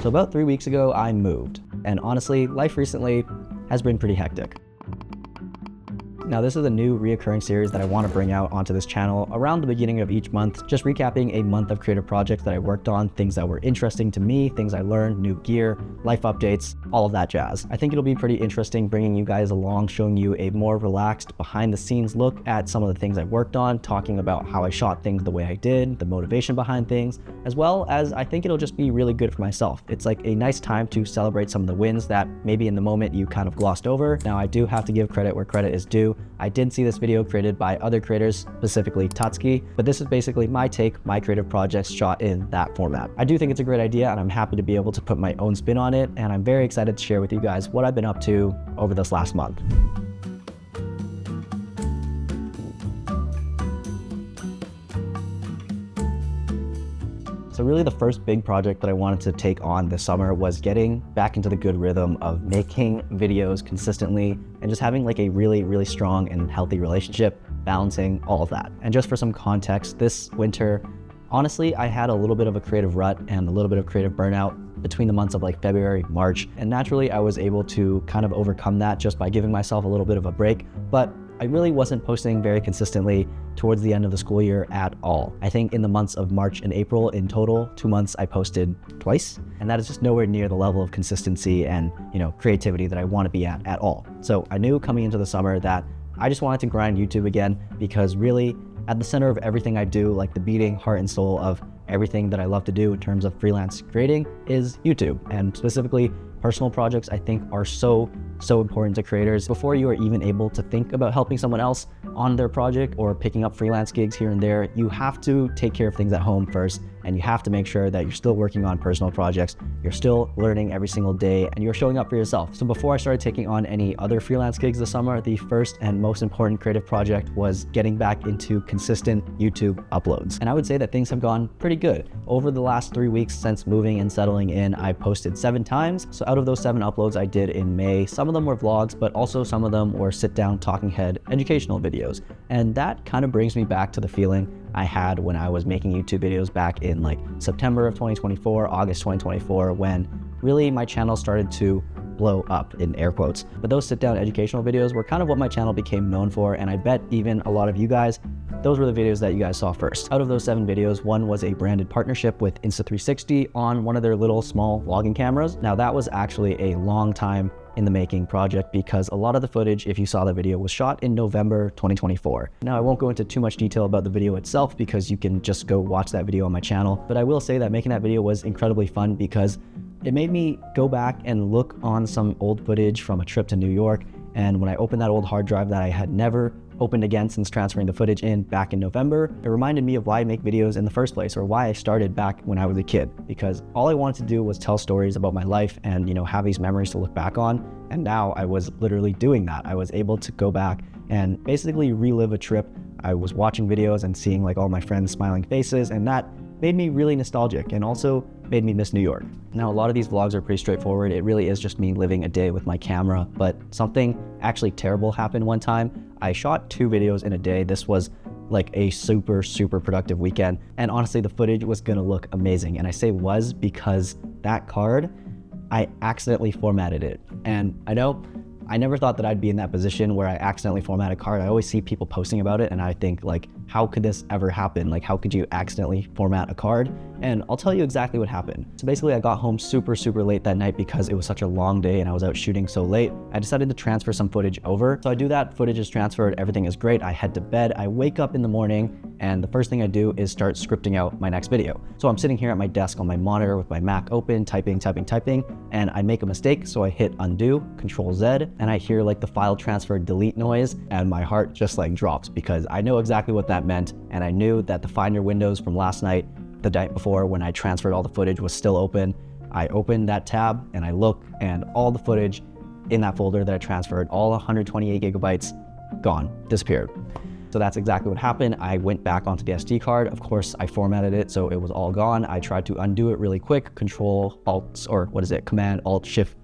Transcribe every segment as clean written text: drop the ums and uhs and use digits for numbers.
So about 3 weeks ago, I moved. And honestly, life recently has been pretty hectic. Now, this is a new reoccurring series that I want to bring out onto this channel around the beginning of each month, just recapping a month of creative projects that I worked on, things that were interesting to me, things I learned, new gear, life updates, all of that jazz. I think it'll be pretty interesting bringing you guys along, showing you a more relaxed behind the scenes look at some of the things I worked on, talking about how I shot things the way I did, the motivation behind things, as well as I think it'll just be really good for myself. It's like a nice time to celebrate some of the wins that maybe in the moment you kind of glossed over. Now, I do have to give credit where credit is due. I did see this video created by other creators, specifically Tatsuki, but this is basically my take, my creative projects shot in that format. I do think it's a great idea and I'm happy to be able to put my own spin on it, and I'm very excited to share with you guys what I've been up to over this last month. So really the first big project that I wanted to take on this summer was getting back into the good rhythm of making videos consistently and just having like a really strong and healthy relationship, balancing all of that. And just for some context, this winter, honestly, I had a little bit of a creative rut and a little bit of creative burnout between the months of like February, March, and naturally I was able to kind of overcome that just by giving myself a little bit of a break. But I really wasn't posting very consistently towards the end of the school year at all. I think in the months of March and April in total, 2 months I posted twice, and that is just nowhere near the level of consistency and, creativity that I want to be at all. So I knew coming into the summer that I just wanted to grind YouTube again, because really at the center of everything I do, like the beating heart and soul of everything that I love to do in terms of freelance creating, is YouTube. And specifically personal projects, I think, are so important to creators. Before you are even able to think about helping someone else on their project or picking up freelance gigs here and there, you have to take care of things at home first, and you have to make sure that you're still working on personal projects, you're still learning every single day, and you're showing up for yourself. So before I started taking on any other freelance gigs this summer, the first and most important creative project was getting back into consistent YouTube uploads. And I would say that things have gone pretty good. Over the last 3 weeks since moving and settling in, I posted 7 times. So out of those 7 uploads I did in May, some of them were vlogs, but also some of them were sit-down talking head educational videos. And that kind of brings me back to the feeling I had when I was making YouTube videos back in like September of 2024, August 2024, when really my channel started to blow up, in air quotes. But those sit-down educational videos were kind of what my channel became known for, and I bet even a lot of you guys, those were the videos that you guys saw first. Out of those 7 videos, one was a branded partnership with Insta360 on one of their little small vlogging cameras. Now that was actually a long time in the making project, because a lot of the footage, if you saw the video, was shot in November 2024. Now, I won't go into too much detail about the video itself because you can just go watch that video on my channel, but I will say that making that video was incredibly fun because it made me go back and look on some old footage from a trip to New York. And when I opened that old hard drive that I had never opened again since transferring the footage in back in November, it reminded me of why I make videos in the first place, or why I started back when I was a kid, because all I wanted to do was tell stories about my life and, have these memories to look back on. And now I was literally doing that. I was able to go back and basically relive a trip. I was watching videos and seeing like all my friends' smiling faces, and that made me really nostalgic and also made me miss New York. Now, a lot of these vlogs are pretty straightforward. It really is just me living a day with my camera, but something actually terrible happened one time. I shot 2 videos in a day. This was like a super productive weekend. And honestly, the footage was gonna look amazing. And I say was because that card, I accidentally formatted it. And I know I never thought that I'd be in that position where I accidentally format a card. I always see people posting about it and I think like, how could this ever happen? Like, how could you accidentally format a card? And I'll tell you exactly what happened. So basically I got home super late that night because it was such a long day and I was out shooting so late. I decided to transfer some footage over. So I do that, footage is transferred, everything is great. I head to bed, I wake up in the morning, and the first thing I do is start scripting out my next video. So I'm sitting here at my desk on my monitor with my Mac open, typing, and I make a mistake. So I hit undo, Control Z, and I hear like the file transfer delete noise, and my heart just like drops because I know exactly what that meant. And I knew that the Finder windows from last night, the night before when I transferred all the footage, was still open. I opened that tab and I look, and all the footage in that folder that I transferred, all 128 gigabytes, gone, disappeared. So that's exactly what happened. I went back onto the SD card. Of course, I formatted it so it was all gone. I tried to undo it really quick, Command Alt Shift.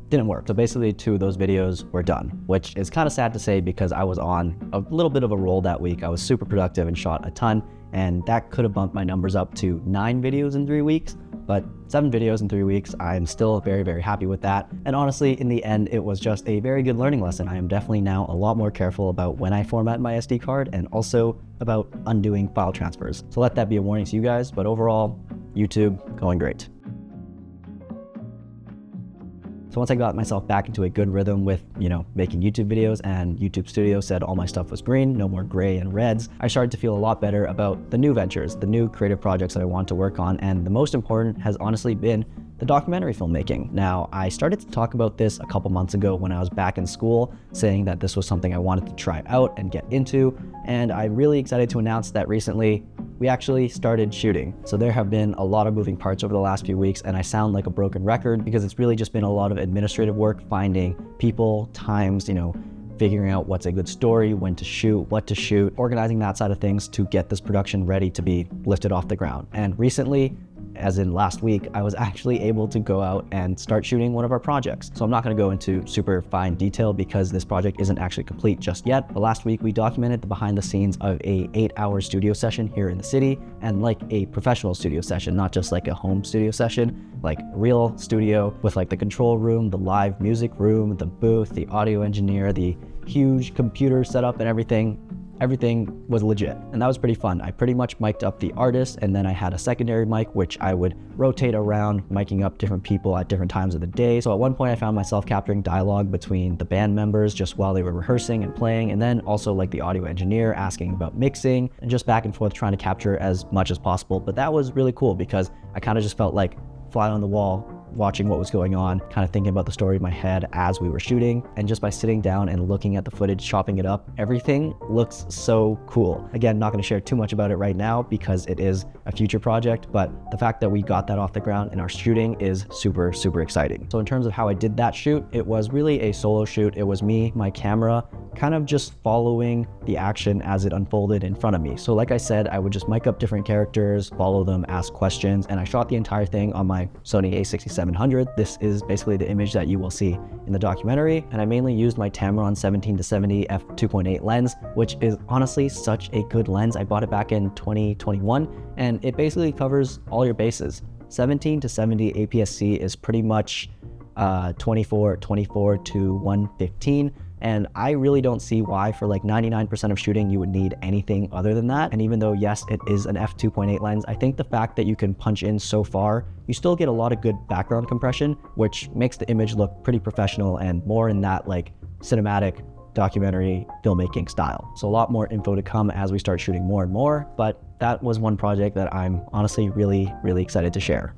Didn't work. So basically 2 of those videos were done, which is kind of sad to say because I was on a little bit of a roll that week. I was super productive and shot a ton, and that could have bumped my numbers up to 9 videos in 3 weeks. but 7 videos in 3 weeks, I'm still very, very happy with that. And honestly, in the end, it was just a very good learning lesson. I am definitely now a lot more careful about when I format my SD card and also about undoing file transfers. So let that be a warning to you guys, but overall, YouTube going great. So once I got myself back into a good rhythm with, making YouTube videos, and YouTube Studio said all my stuff was green, no more gray and reds, I started to feel a lot better about the new ventures, the new creative projects that I want to work on. And the most important has honestly been the documentary filmmaking. Now, I started to talk about this a couple months ago when I was back in school, saying that this was something I wanted to try out and get into. And I'm really excited to announce that recently we actually started shooting. So there have been a lot of moving parts over the last few weeks, and I sound like a broken record because it's really just been a lot of administrative work, finding people, times, figuring out what's a good story, when to shoot, what to shoot, organizing that side of things to get this production ready to be lifted off the ground. And recently, as in last week, I was actually able to go out and start shooting one of our projects. So I'm not going to go into super fine detail because this project isn't actually complete just yet. But last week we documented the behind the scenes of a 8-hour studio session here in the city, and like a professional studio session, not just like a home studio session, like a real studio with like the control room, the live music room, the booth, the audio engineer, the huge computer setup and everything. Everything was legit, and that was pretty fun. I pretty much mic'd up the artist, and then I had a secondary mic which I would rotate around, miking up different people at different times of the day. So at one point I found myself capturing dialogue between the band members just while they were rehearsing and playing, and then also like the audio engineer asking about mixing, and just back and forth trying to capture as much as possible. But that was really cool because I kind of just felt like fly on the wall, watching what was going on, kind of thinking about the story in my head as we were shooting. And just by sitting down and looking at the footage, chopping it up, everything looks so cool. Again, not going to share too much about it right now because it is a future project, but the fact that we got that off the ground in our shooting is super, super exciting. So in terms of how I did that shoot, it was really a solo shoot. It was me, my camera, kind of just following the action as it unfolded in front of me. So like I said, I would just mic up different characters, follow them, ask questions, and I shot the entire thing on my Sony a6700. This is basically the image that you will see in the documentary, and I mainly used my Tamron 17-70 f2.8 lens, which is honestly such a good lens. I bought it back in 2021, and it basically covers all your bases. 17-70 APS-C is pretty much 24 to 115. And I really don't see why for like 99% of shooting you would need anything other than that. And even though, yes, it is an f2.8 lens, I think the fact that you can punch in so far, you still get a lot of good background compression, which makes the image look pretty professional and more in that like cinematic documentary filmmaking style. So a lot more info to come as we start shooting more and more, but that was one project that I'm honestly really, really excited to share.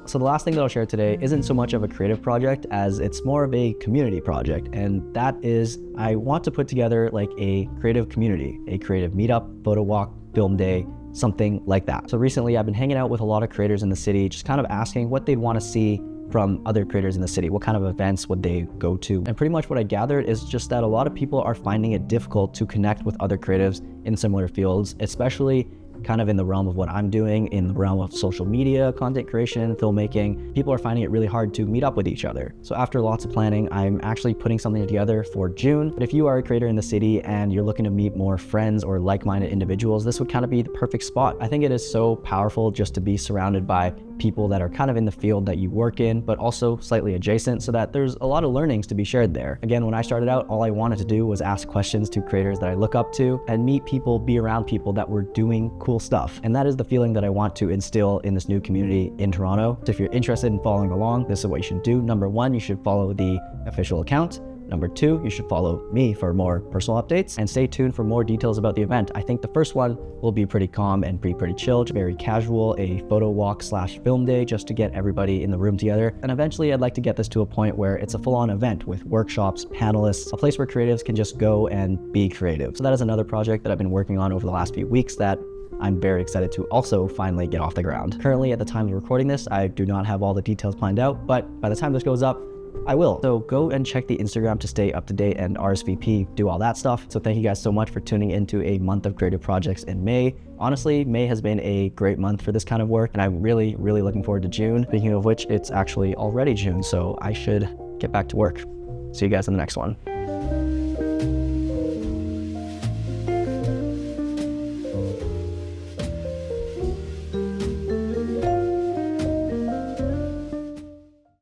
So the last thing that I'll share today isn't so much of a creative project as it's more of a community project. And that is, I want to put together like a creative community, a creative meetup, photo walk, film day, something like that. So recently I've been hanging out with a lot of creators in the city, just kind of asking what they'd want to see from other creators in the city. What kind of events would they go to? And pretty much what I gathered is just that a lot of people are finding it difficult to connect with other creatives in similar fields, especially kind of in the realm of what I'm doing, in the realm of social media, content creation, filmmaking. People are finding it really hard to meet up with each other. So after lots of planning, I'm actually putting something together for June. But if you are a creator in the city and you're looking to meet more friends or like-minded individuals, this would kind of be the perfect spot. I think it is so powerful just to be surrounded by people that are kind of in the field that you work in, but also slightly adjacent, so that there's a lot of learnings to be shared there. Again, when I started out, all I wanted to do was ask questions to creators that I look up to and meet people, be around people that were doing cool stuff. And that is the feeling that I want to instill in this new community in Toronto. So if you're interested in following along, this is what you should do. Number one, you should follow the official account. Number two, you should follow me for more personal updates, and stay tuned for more details about the event. I think the first one will be pretty calm and pretty chill, very casual, a photo walk / film day just to get everybody in the room together. And eventually I'd like to get this to a point where it's a full-on event with workshops, panelists, a place where creatives can just go and be creative. So that is another project that I've been working on over the last few weeks that I'm very excited to also finally get off the ground. Currently, at the time of recording this, I do not have all the details planned out, but by the time this goes up, I will. So go and check the Instagram to stay up to date and RSVP, do all that stuff. So thank you guys so much for tuning into a month of creative projects in May. Honestly, May has been a great month for this kind of work, and I'm really, really looking forward to June. Speaking of which, it's actually already June, so I should get back to work. See you guys in the next one.